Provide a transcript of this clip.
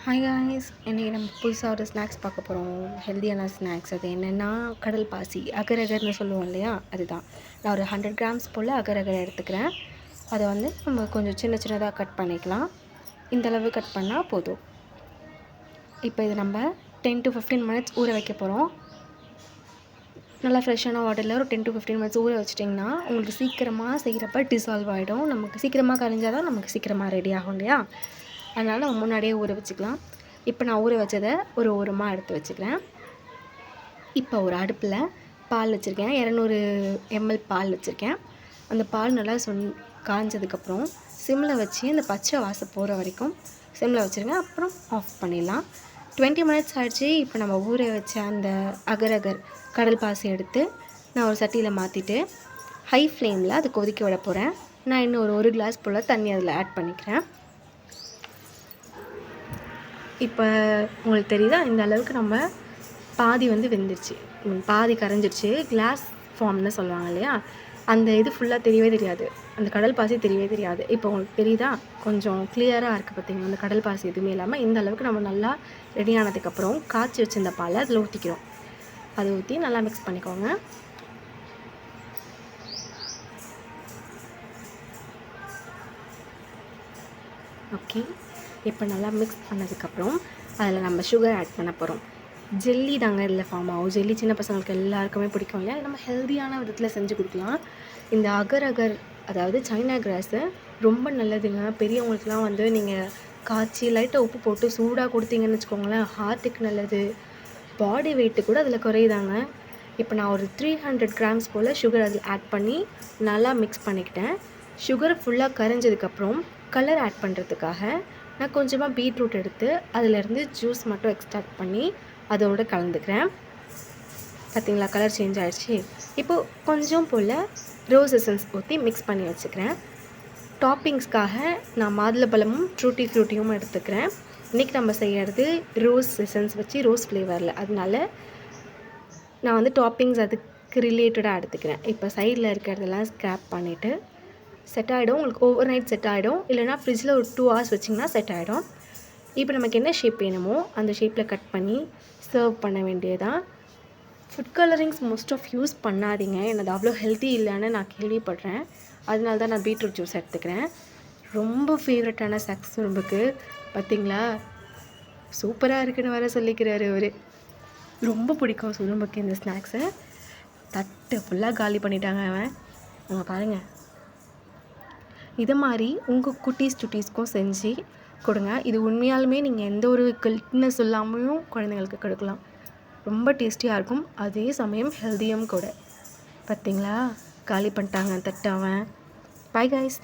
Hi guys, இன்றைக்கி நம்ம புதுசாக ஒரு ஸ்நாக்ஸ் பார்க்க போகிறோம். ஹெல்த்தியான ஸ்நாக்ஸ். அது என்னென்னா கடல் பாசி, அகர் அகர்னு சொல்லுவோம் இல்லையா, அதுதான். நான் ஒரு 100 கிராம்ஸ் போல் அகர் அகர் எடுத்துக்கிறேன். அதை வந்து நம்ம கொஞ்சம் சின்ன சின்னதாக கட் பண்ணிக்கலாம். இந்தளவு கட் பண்ணால் போதும். இப்போ இது நம்ம 10 to 15 மினிட்ஸ் ஊற வைக்க போகிறோம். நல்லா ஃப்ரெஷ்ஷான வாட்டரில் ஒரு 10 to 15 மினிட்ஸ் ஊற வச்சிட்டிங்கன்னா உங்களுக்கு சீக்கிரமாக செய்கிறப்ப டிசால்வ் ஆகிடும். நமக்கு சீக்கிரமாக கரைஞ்சால் தான் நமக்கு சீக்கிரமாக ரெடி ஆகும் இல்லையா, அதனால் நம்ம முன்னாடியே ஊற வச்சுக்கலாம். இப்போ நான் ஊற வச்சதை ஒரு ஓரமாக எடுத்து வச்சுக்கிறேன். இப்போ ஒரு அடுப்பில் பால் வச்சுருக்கேன். 200 ml பால் வச்சுருக்கேன். அந்த பால் நல்லா காஞ்சதுக்கப்புறம் சிம்மில் வச்சு அந்த பச்சை வாசம் போகிற வரைக்கும் சிம்மில் வச்சுருங்க. அப்புறம் ஆஃப் பண்ணிடலாம். 20 மினிட்ஸ் ஆகிடுச்சு. இப்போ நம்ம ஊற வச்ச அந்த அகர் அகர் கடல் பாசி எடுத்து நான் ஒரு சட்டியில் மாற்றிட்டு ஹை ஃப்ளேமில் அது கொதிக்க விட போகிறேன். நான் இன்னும் ஒரு கிளாஸ் போல் தண்ணி அதில் ஆட் பண்ணிக்கிறேன். இப்போ உங்களுக்கு தெரியுதா, இந்த அளவுக்கு நம்ம பாதி வந்து வெந்துருச்சு, பாதி கரைஞ்சிருச்சு. கிளாஸ் ஃபார்ம்னு சொல்லுவாங்க இல்லையா, அந்த இது ஃபுல்லாக தெரியவே தெரியாது, அந்த கடல் பாசி தெரியவே தெரியாது. இப்போ உங்களுக்கு தெரியுதா, கொஞ்சம் கிளியராக இருக்குது பார்த்திங்கன்னா. அந்த கடல் பாசி எதுவுமே இல்லாமல் இந்த அளவுக்கு நம்ம நல்லா ரெடி ஆனதுக்கப்புறம் காய்ச்சி வச்சிருந்த பாலை அதில் ஊற்றிக்கிறோம். அதை ஊற்றி நல்லா மிக்ஸ் பண்ணிக்கோங்க. ஓகே, இப்போ நல்லா மிக்ஸ் பண்ணதுக்கப்புறம் அதில் நம்ம சுகர் ஆட் பண்ண போகிறோம். ஜெல்லி தாங்க இதில் ஃபார்ம் ஆகும். ஜெல்லி சின்ன பசங்களுக்கு எல்லாருக்குமே பிடிக்கும் இல்லையா, நம்ம ஹெல்த்தியான விதத்தில் செஞ்சு கொடுக்கலாம். இந்த அகர் அகர் அதாவது சைனா கிராஸு ரொம்ப நல்லதுங்க. பெரியவங்களுக்குலாம் வந்து நீங்கள் காய்ச்சி லைட்டாக உப்பு போட்டு சூடாக கொடுத்தீங்கன்னு வச்சுக்கோங்களேன், ஹார்ட்டுக்கு நல்லது, பாடி வெயிட்டு கூட அதில் குறையுதாங்க. இப்போ நான் ஒரு 300 கிராம்ஸ் போல் சுகர் அதில் ஆட் பண்ணி நல்லா மிக்ஸ் பண்ணிக்கிட்டேன். சுகர் ஃபுல்லாக கரைஞ்சதுக்கப்புறம் கலர் ஆட் பண்ணுறதுக்காக நான் கொஞ்சமாக பீட்ரூட் எடுத்து அதிலேருந்து ஜூஸ் மட்டும் எக்ஸ்ட்ராக்ட் பண்ணி அதோடு கலந்துக்கிறேன். பார்த்திங்களா, கலர் சேஞ்ச் ஆகிடுச்சு. இப்போது கொஞ்சம் போல் ரோஸ் எசன்ஸ் ஊற்றி மிக்ஸ் பண்ணி வச்சுக்கிறேன். டாப்பிங்ஸ்க்காக நான் மாதுளம்பழமும் ட்ரூட்டி ஃப்ரூட்டியும் எடுத்துக்கிறேன். இன்றைக்கி நம்ம செய்கிறது ரோஸ் எசன்ஸ் வச்சு ரோஸ் ஃப்ளேவரில், அதனால நான் வந்து டாப்பிங்ஸ் அதுக்கு ரிலேட்டடாக எடுத்துக்கிறேன். இப்போ சைடில் இருக்கிறதெல்லாம் ஸ்க்ராப் பண்ணிவிட்டு செட் ஆகிடும். உங்களுக்கு ஓவர் நைட் செட் ஆகிடும், இல்லைனா ஃப்ரிட்ஜில் ஒரு 2 hours வச்சிங்கன்னா செட் ஆகிடும். இப்போ நமக்கு என்ன ஷேப் வேணுமோ அந்த ஷேப்பில் கட் பண்ணி சர்வ் பண்ண வேண்டியதான். Food colourings most of use பண்ணாதீங்க, எனது அவ்வளோ ஹெல்த்தி இல்லைன்னு நான் கேள்விப்படுறேன். அதனால தான் நான் பீட்ரூட் ஜூஸ் எடுத்துக்கிறேன். ரொம்ப ஃபேவரட்டான ஸ்நாக்ஸ் சுரும்புக்கு. பார்த்திங்களா, சூப்பராக இருக்குன்னு வேறு சொல்லிக்கிறாரு அவர். ரொம்ப பிடிக்கும் சுரும்புக்கு இந்த ஸ்நாக்ஸை. தட்டு ஃபுல்லாக காலி பண்ணிட்டாங்க அவன். அவங்க பாருங்கள், இதை மாதிரி உங்கள் குட்டீஸ்க்கும் செஞ்சு கொடுங்க. இது உண்மையாலுமே நீங்கள் எந்த ஒரு கில்ட்னஸ் இல்லாமையும் குழந்தைங்களுக்கு கொடுக்கலாம். ரொம்ப டேஸ்டியாக இருக்கும், அதே சமயம் ஹெல்த்தியும் கூட. பார்த்திங்களா, காலி பண்ணிட்டாங்க தட்டு அவன். Bye guys.